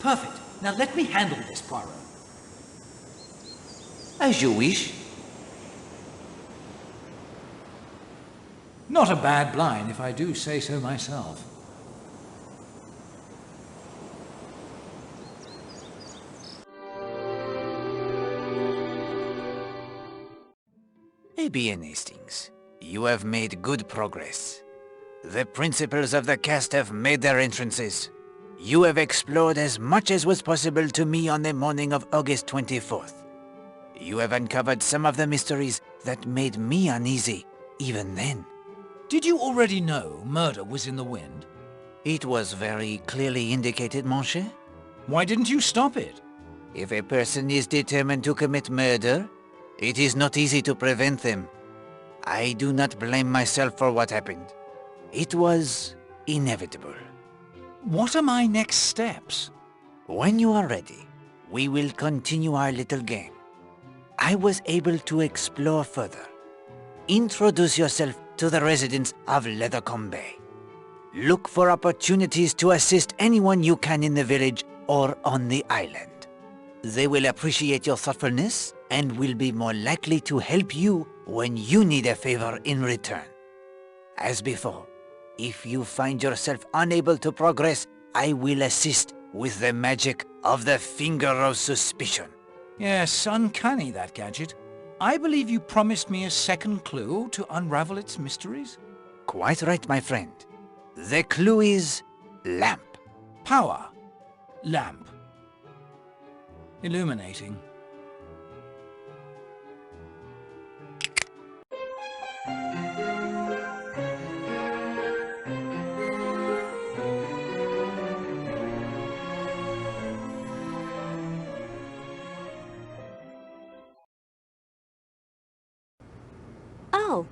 Perfect. Now let me handle this, Poirot. As you wish. Not a bad blind, if I do say so myself. A.B.N. Hastings, you have made good progress. The principals of the cast have made their entrances. You have explored as much as was possible to me on the morning of August 24th. You have uncovered some of the mysteries that made me uneasy, even then. Did you already know murder was in the wind? It was very clearly indicated, mon cher. Why didn't you stop it? If a person is determined to commit murder, it is not easy to prevent them. I do not blame myself for what happened. It was inevitable. What are my next steps? When you are ready, we will continue our little game. I was able to explore further. Introduce yourself to the residents of Leathercombe Bay. Look for opportunities to assist anyone you can in the village or on the island. They will appreciate your thoughtfulness and will be more likely to help you when you need a favor in return. As before, if you find yourself unable to progress, I will assist with the magic of the Finger of Suspicion. Yes, uncanny, that gadget. I believe you promised me a second clue to unravel its mysteries? Quite right, my friend. The clue is lamp. Power. Lamp. Illuminating. Oh,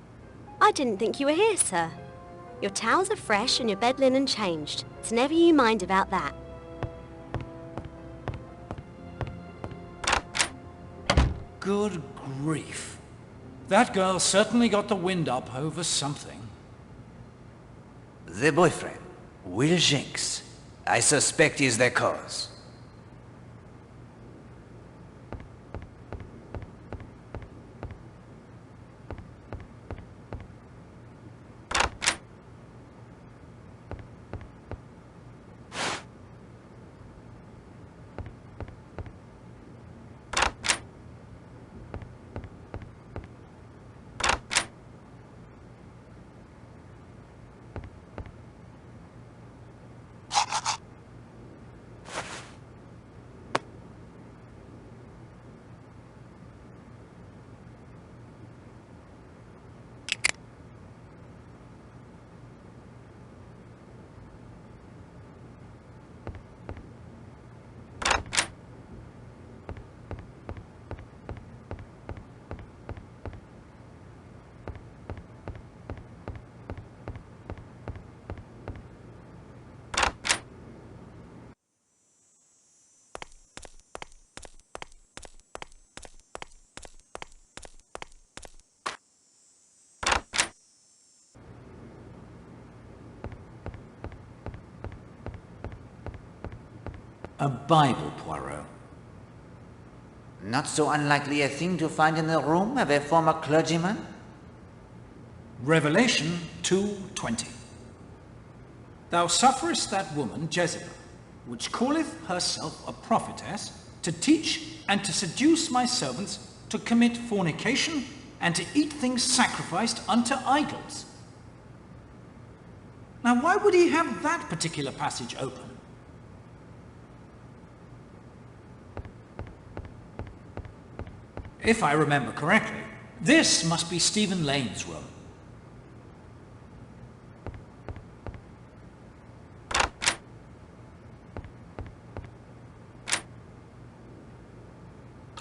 I didn't think you were here, sir. Your towels are fresh and your bed linen changed, so never you mind about that. Good grief. That girl certainly got the wind up over something. The boyfriend, Will Jenks, I suspect is the cause. A Bible, Poirot. Not so unlikely a thing to find in the room of a former clergyman? Revelation 2:20. Thou sufferest that woman Jezebel, which calleth herself a prophetess, to teach and to seduce my servants to commit fornication and to eat things sacrificed unto idols. Now why would he have that particular passage open? If I remember correctly, this must be Stephen Lane's room.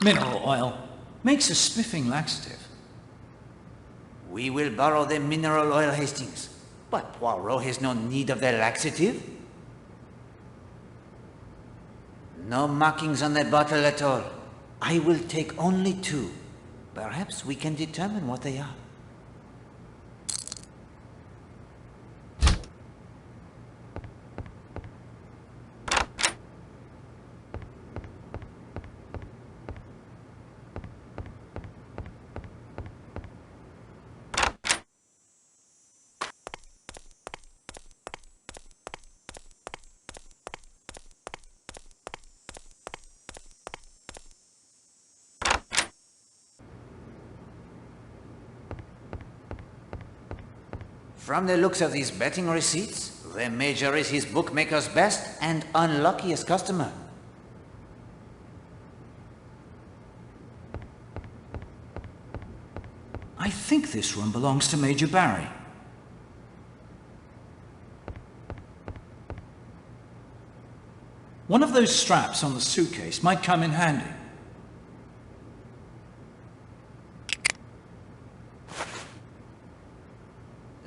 Mineral oil makes a spiffing laxative. We will borrow the mineral oil, Hastings. But Poirot has no need of the laxative. No markings on the bottle at all. I will take only 2. Perhaps we can determine what they are. From the looks of these betting receipts, the Major is his bookmaker's best and unluckiest customer. I think this room belongs to Major Barry. One of those straps on the suitcase might come in handy.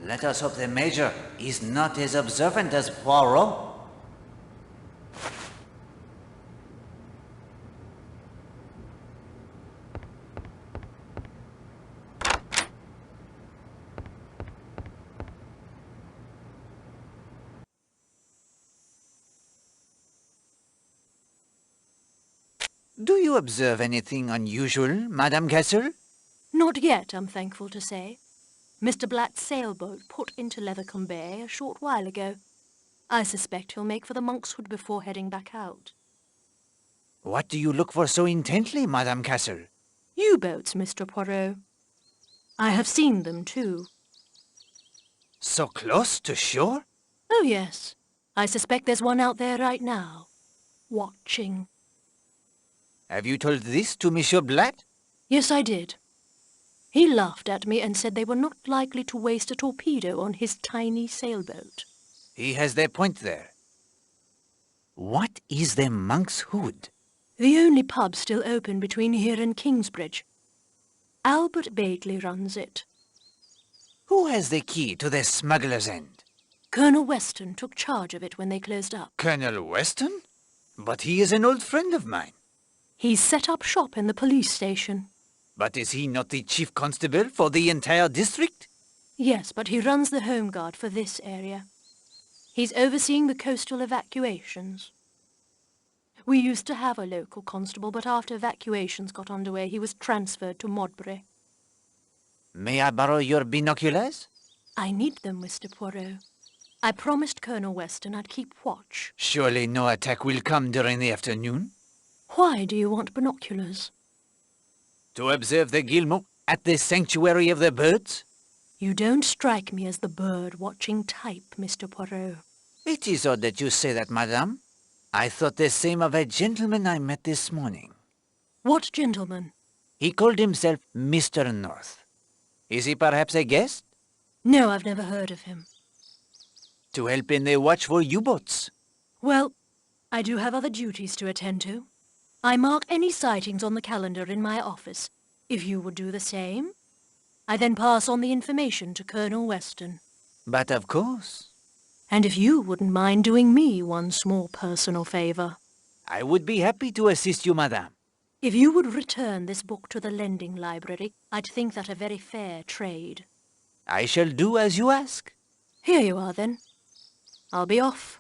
Let us hope the Major is not as observant as Poirot. Do you observe anything unusual, Madame Castle? Not yet, I'm thankful to say. Mr. Blatt's sailboat put into Leathercombe Bay a short while ago. I suspect he'll make for the Monkshood before heading back out. What do you look for so intently, Madame Castle? U-boats, Mr. Poirot. I have seen them, too. So close to shore? Oh, yes. I suspect there's one out there right now. Watching. Have you told this to Monsieur Blatt? Yes, I did. He laughed at me and said they were not likely to waste a torpedo on his tiny sailboat. He has their point there. What is the Monkshood? The only pub still open between here and Kingsbridge. Albert Batley runs it. Who has the key to the smuggler's end? Colonel Weston took charge of it when they closed up. Colonel Weston? But he is an old friend of mine. He's set up shop in the police station. But is he not the chief constable for the entire district? Yes, but he runs the home guard for this area. He's overseeing the coastal evacuations. We used to have a local constable, but after evacuations got underway, he was transferred to Modbury. May I borrow your binoculars? I need them, Mr. Poirot. I promised Colonel Weston I'd keep watch. Surely no attack will come during the afternoon? Why do you want binoculars? To observe the guillemot at the sanctuary of the birds? You don't strike me as the bird-watching type, Mr. Poirot. It is odd that you say that, madame. I thought the same of a gentleman I met this morning. What gentleman? He called himself Mr. North. Is he perhaps a guest? No, I've never heard of him. To help in the watch for U-boats? Well, I do have other duties to attend to. I mark any sightings on the calendar in my office, if you would do the same. I then pass on the information to Colonel Weston. But of course. And if you wouldn't mind doing me one small personal favour. I would be happy to assist you, madame. If you would return this book to the lending library, I'd think that a very fair trade. I shall do as you ask. Here you are, then. I'll be off.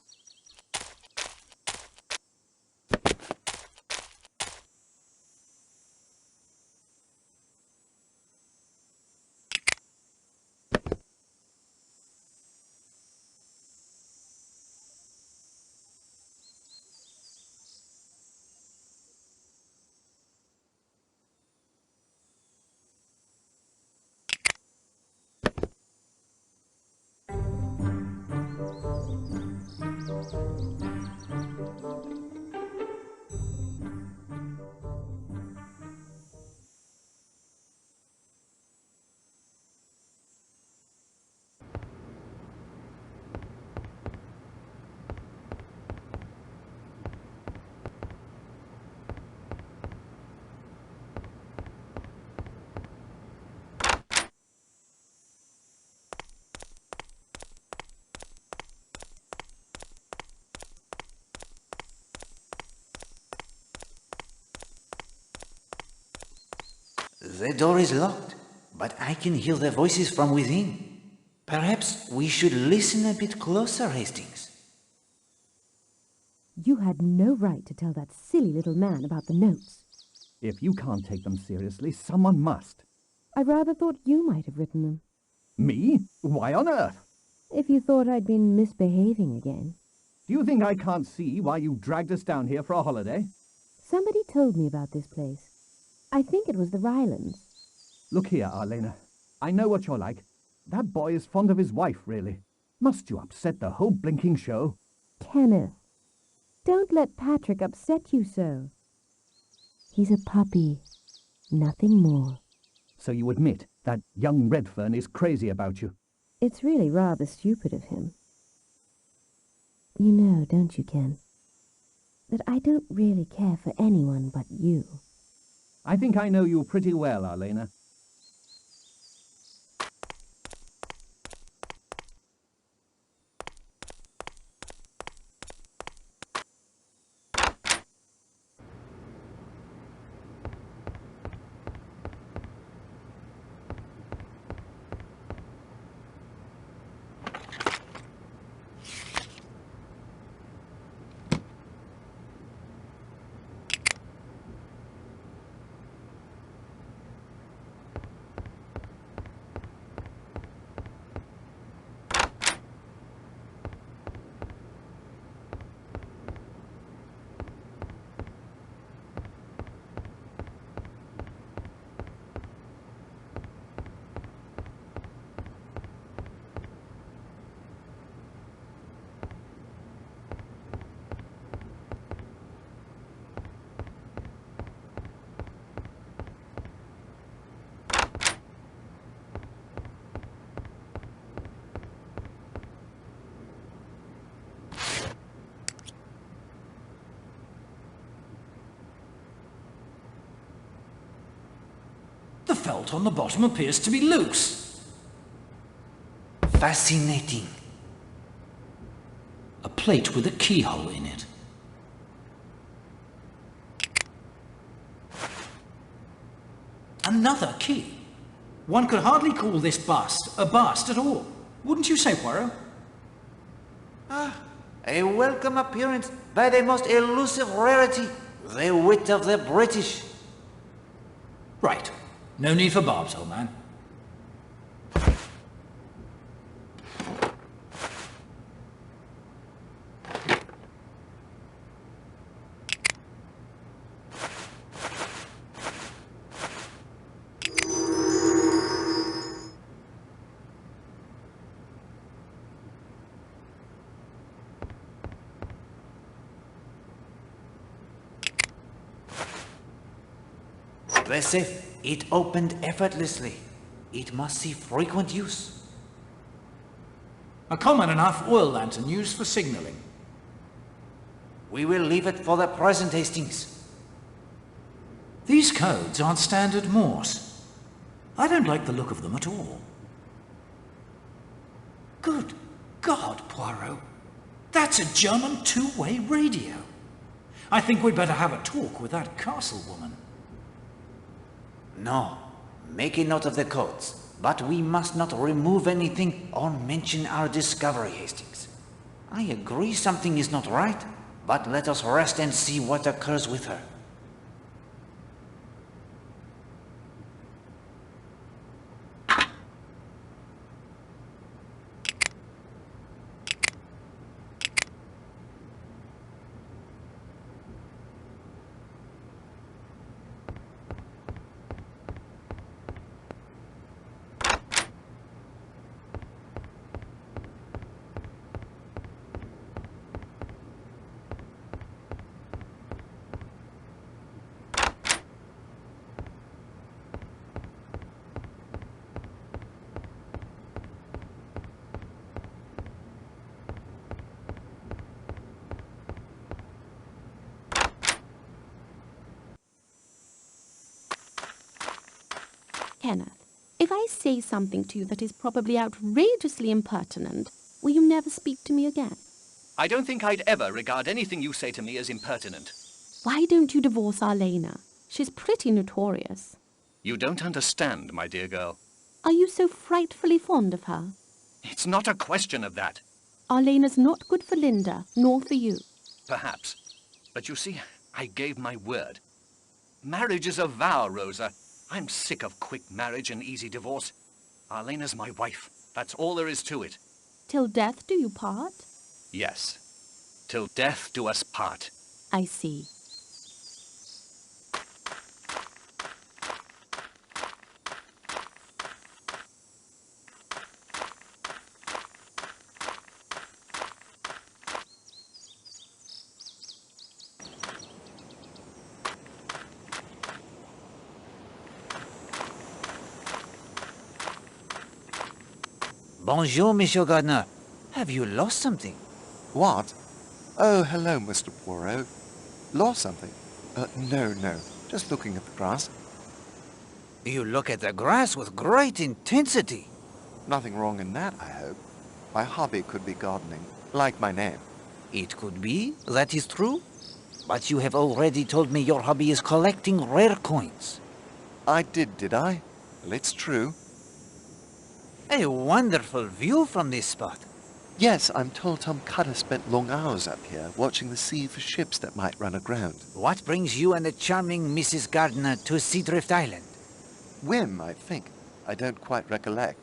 The door is locked, but I can hear the voices from within. Perhaps we should listen a bit closer, Hastings. You had no right to tell that silly little man about the notes. If you can't take them seriously, someone must. I rather thought you might have written them. Me? Why on earth? If you thought I'd been misbehaving again. Do you think I can't see why you dragged us down here for a holiday? Somebody told me about this place. I think it was the Rylands. Look here, Arlena. I know what you're like. That boy is fond of his wife, really. Must you upset the whole blinking show? Kenneth, don't let Patrick upset you so. He's a puppy, nothing more. So you admit that young Redfern is crazy about you? It's really rather stupid of him. You know, don't you, Ken, that I don't really care for anyone but you. I think I know you pretty well, Arlena. The felt on the bottom appears to be loose. Fascinating. A plate with a keyhole in it. Another key. One could hardly call this bust a bust at all. Wouldn't you say, Poirot? A welcome appearance by the most elusive rarity, the wit of the British. Right. No need for barbs, old man. The safe, it opened effortlessly. It must see frequent use. A common enough oil lantern used for signalling. We will leave it for the present, Hastings. These codes aren't standard Morse. I don't like the look of them at all. Good God, Poirot. That's a German two-way radio. I think we'd better have a talk with that castle woman. No, make a note of the codes, but we must not remove anything or mention our discovery, Hastings. I agree something is not right, but let us rest and see what occurs with her. Kenneth, if I say something to you that is probably outrageously impertinent, will you never speak to me again? I don't think I'd ever regard anything you say to me as impertinent. Why don't you divorce Arlena? She's pretty notorious. You don't understand, my dear girl. Are you so frightfully fond of her? It's not a question of that. Arlena's not good for Linda, nor for you. Perhaps. But you see, I gave my word. Marriage is a vow, Rosa. I'm sick of quick marriage and easy divorce. Arlena's my wife. That's all there is to it. Till death do you part? Yes. Till death do us part. I see. Bonjour, Monsieur Gardner. Have you lost something? What? Oh, hello, Mr. Poirot. Lost something? No. Just looking at the grass. You look at the grass with great intensity. Nothing wrong in that, I hope. My hobby could be gardening, like my name. It could be, that is true. But you have already told me your hobby is collecting rare coins. I did I? Well, it's true. A wonderful view from this spot. Yes, I'm told Tom Cutter spent long hours up here, watching the sea for ships that might run aground. What brings you and the charming Mrs. Gardner to Seadrift Island? Whim, I think. I don't quite recollect.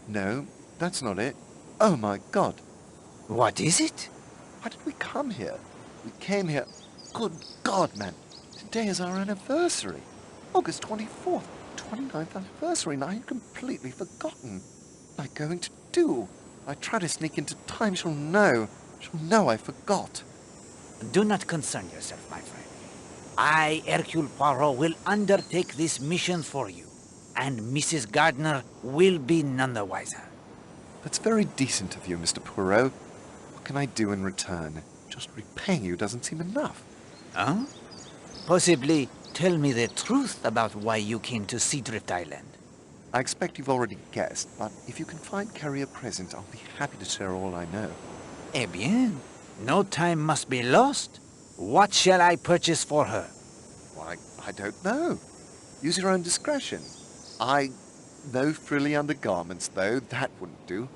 No, that's not it. Oh, my God. What is it? Why did we come here? We came here... Good God, man. Today is our anniversary. August 24th. 29th anniversary, and I had completely forgotten. What am I going to do? I try to sneak into time, she'll know. She'll know I forgot. Do not concern yourself, my friend. I, Hercule Poirot, will undertake this mission for you, and Mrs. Gardner will be none the wiser. That's very decent of you, Mr. Poirot. What can I do in return? Just repaying you doesn't seem enough. Huh? Possibly tell me the truth about why you came to Seadrift Island. I expect you've already guessed, but if you can find Carrie a present, I'll be happy to share all I know. Eh bien, no time must be lost. What shall I purchase for her? Why, I don't know. Use your own discretion. No frilly undergarments, though. That wouldn't do.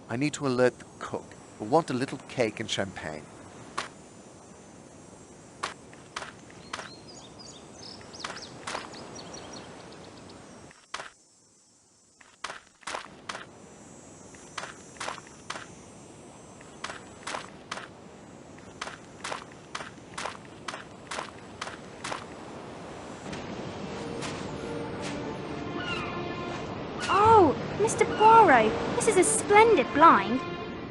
I need to alert the cook. We'll want a little cake and champagne. Oh, Mr. Poirot, this is a splendid blind.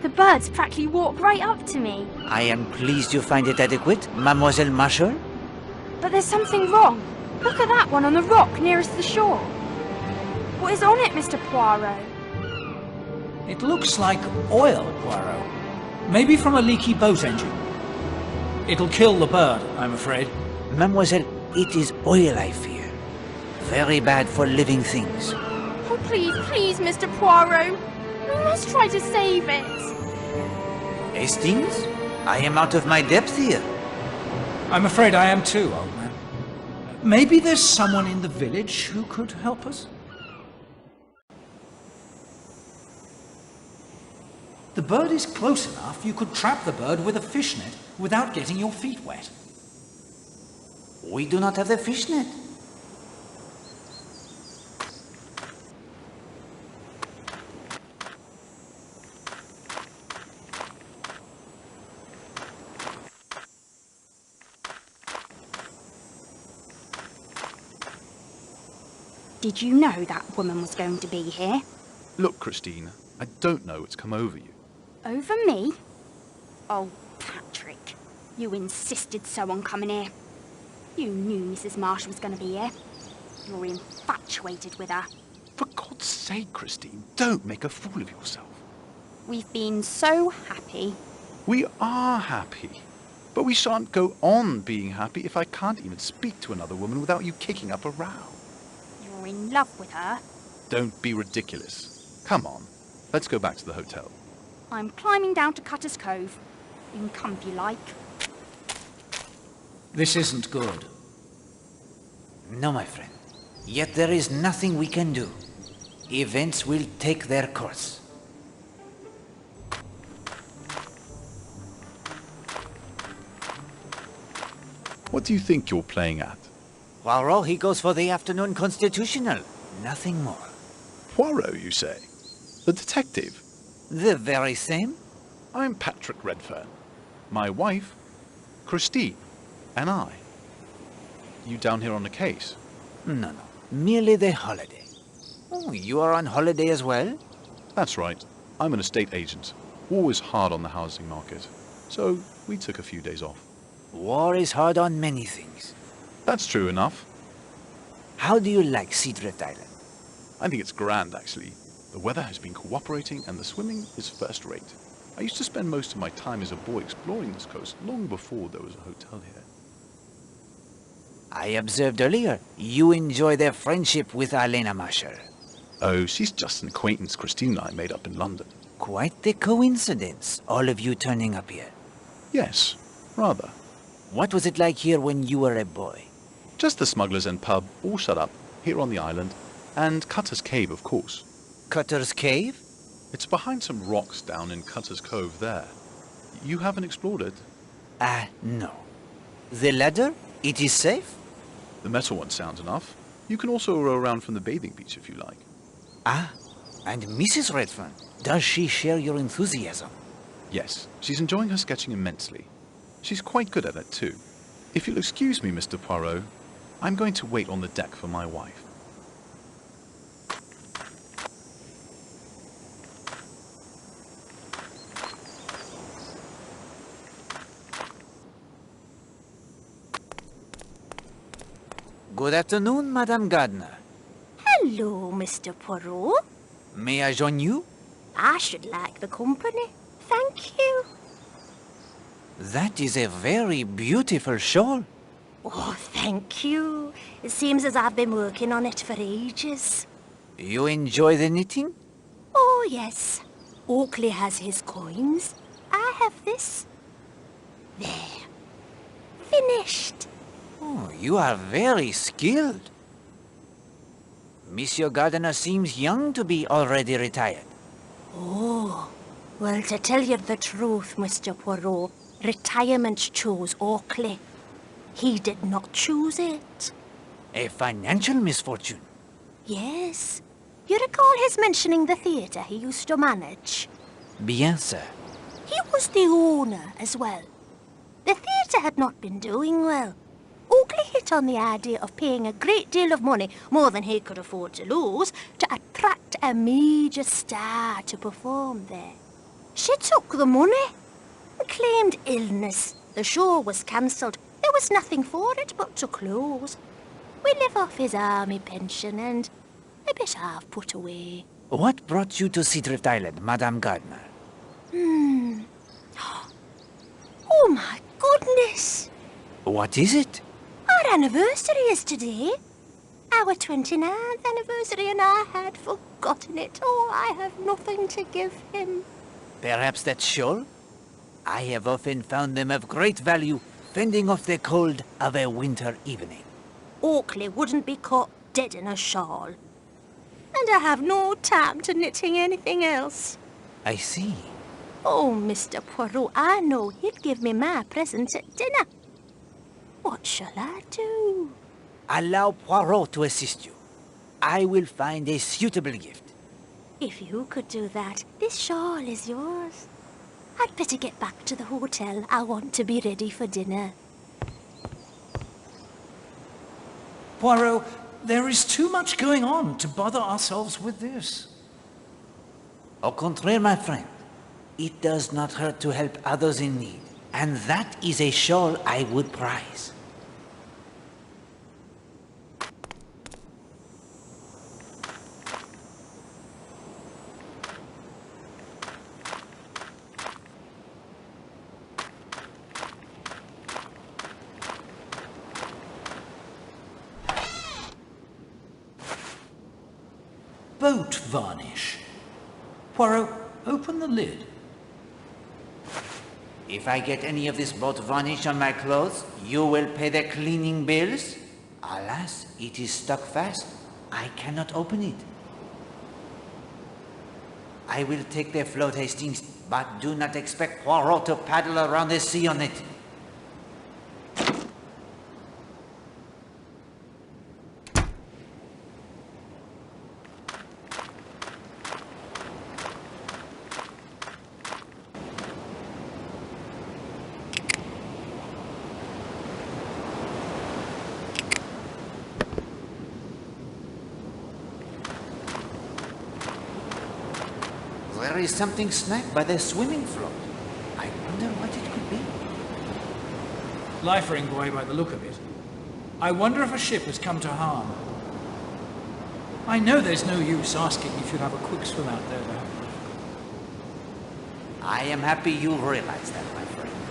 The birds practically walk right up to me. I am pleased you find it adequate, Mademoiselle Marshall. But there's something wrong. Look at that one on the rock nearest the shore. What is on it, Mr. Poirot? It looks like oil, Poirot. Maybe from a leaky boat engine. It'll kill the bird, I'm afraid. Mademoiselle, it is oil, I fear. Very bad for living things. Oh, please, Mr. Poirot. We must try to save it. Hastings, I am out of my depth here. I'm afraid I am too, old man. Maybe there's someone in the village who could help us? The bird is close enough you could trap the bird with a fishnet without getting your feet wet. We do not have the fishnet. Did you know that woman was going to be here? Look, Christine, I don't know what's come over you. Over me? Oh, Patrick, you insisted so on coming here. You knew Mrs. Marsh was going to be here. You're infatuated with her. For God's sake, Christine, don't make a fool of yourself. We've been so happy. We are happy. But we shan't go on being happy if I can't even speak to another woman without you kicking up a row. You're in love with her. Don't be ridiculous. Come on, let's go back to the hotel. I'm climbing down to Cutter's Cove. You can come if you like. This isn't good. No, my friend. Yet there is nothing we can do. Events will take their course. What do you think you're playing at? Poirot, he goes for the afternoon constitutional. Nothing more. Poirot, you say? The detective? The very same? I'm Patrick Redfern. My wife, Christine, and I. You down here on the case? No. Merely the holiday. Oh, you are on holiday as well? That's right. I'm an estate agent. Always hard on the housing market. So we took a few days off. War is hard on many things. That's true enough. How do you like Seadrift Island? I think it's grand, actually. The weather has been cooperating and the swimming is first rate. I used to spend most of my time as a boy exploring this coast long before there was a hotel here. I observed earlier you enjoy their friendship with Elena Marshall. Oh, she's just an acquaintance Christine and I made up in London. Quite the coincidence, all of you turning up here. Yes, rather. What was it like here when you were a boy? Just the Smugglers End pub, all shut up, here on the island, and Cutter's Cave, of course. Cutter's Cave? It's behind some rocks down in Cutter's Cove there. You haven't explored it? No. The ladder? It is safe? The metal one sounds enough. You can also row around from the bathing beach if you like. And Mrs. Redfern, does she share your enthusiasm? Yes, she's enjoying her sketching immensely. She's quite good at it too. If you'll excuse me, Mr. Poirot, I'm going to wait on the deck for my wife. Good afternoon, Madame Gardner. Hello, Mr. Poirot. May I join you? I should like the company. Thank you. That is a very beautiful shawl. Oh, thank you. It seems as I've been working on it for ages. You enjoy the knitting? Oh, yes. Oakley has his coins. I have this. There. Finished. Oh, you are very skilled. Monsieur Gardner seems young to be already retired. Oh, well, to tell you the truth, Mr. Poirot, retirement chose Oakley. He did not choose it. A financial misfortune. Yes. You recall his mentioning the theatre he used to manage? Bien, sir. He was the owner as well. The theatre had not been doing well. Oakley hit on the idea of paying a great deal of money, more than he could afford to lose, to attract a major star to perform there. She took the money and claimed illness. The show was cancelled. There was nothing for it but to close. We live off his army pension and a bit I've put away. What brought you to Seadrift Island, Madame Gardner? Oh, my goodness! What is it? Our anniversary is today. Our 29th anniversary, and I had forgotten it. Oh, I have nothing to give him. Perhaps that shawl? I have often found them of great value, fending off the cold of a winter evening. Oakley wouldn't be caught dead in a shawl. And I have no time to knitting anything else. I see. Oh, Mr. Poirot, I know he'd give me my present at dinner. What shall I do? Allow Poirot to assist you. I will find a suitable gift. If you could do that, this shawl is yours. I'd better get back to the hotel. I want to be ready for dinner. Poirot, there is too much going on to bother ourselves with this. Au contraire, my friend. It does not hurt to help others in need. And that is a shawl I would prize. Boat varnish. Poirot, open the lid. If I get any of this boat varnish on my clothes, you will pay the cleaning bills? Alas, it is stuck fast. I cannot open it. I will take the float, Hastings, but do not expect Poirot to paddle around the sea on it. There is something snagged by the swimming float. I wonder what it could be. Life-ring buoy by the look of it. I wonder if a ship has come to harm. I know there's no use asking if you'd have a quick swim out there to have a look. I am happy you realize that, my friend.